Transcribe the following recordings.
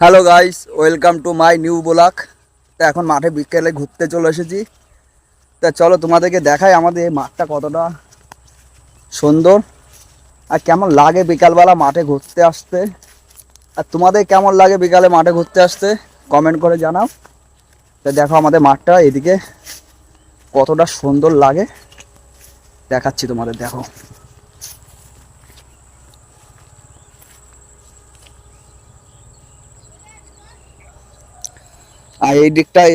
Hello guys, welcome to my new blog. তো এখন মাঠে বিকেলে ঘুরতে চলে এসেছি। তা চলো তোমাদেরকে দেখাই আমাদের এই মাঠটা কতটা সুন্দর আর কেমন লাগে বিকালবেলা মাঠে ঘুরতে আসতে। আর তোমাদের কেমন লাগে বিকালে মাঠে ঘুরতে আসতে কমেন্ট করে জানাও। তো দেখো আমাদের মাঠটা এদিকে কতটা সুন্দর লাগে, দেখাচ্ছি তোমাদের। দেখো আর এই দিকটায়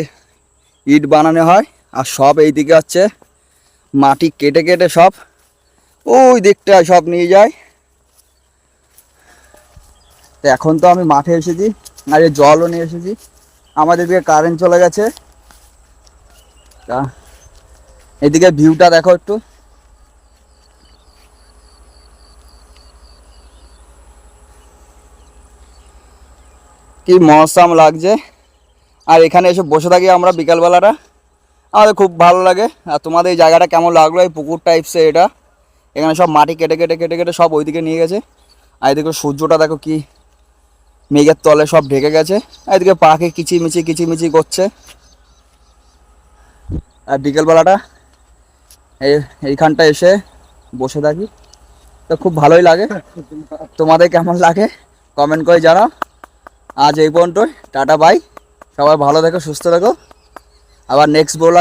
ইট বানানো হয়, আর সব এই দিকে হচ্ছে মাটি কেটে কেটে সব ওই দিকটায় সব নিয়ে যায়। তো এখন তো আমি মাঠে এসেছি আর এই জলও নিয়ে এসেছি। আমাদের দিকে কারেন্ট চলে গেছে। তা এদিকে ভিউটা দেখো একটু, কি মৌসুম লাগছে। আর এখানে এসে বসে থাকি আমরা বিকালবেলাটা, আমাদের খুব ভালো লাগে। আর তোমাদের এই জায়গাটা কেমন লাগলো? এই পুকুর টাইপসে এটা, এখানে সব মাটি কেটে কেটে কেটে কেটে সব ওইদিকে নিয়ে গেছে। আর এদিকে সূর্যটা দেখো কি মেঘের তলে সব ঢেকে গেছে। আর এদিকে পাখি কিচিমিচি কিচিমিচি করছে। আর বিকেলবেলাটা এইখানটা এসে বসে থাকি, তো খুব ভালোই লাগে। তোমাদের কেমন লাগে কমেন্ট করে জানাও। আজ এই পর্যন্তই, টাটা বাই। সবাই ভালো থেকো, সুস্থ থেকো। আবার নেক্সট ব্লগ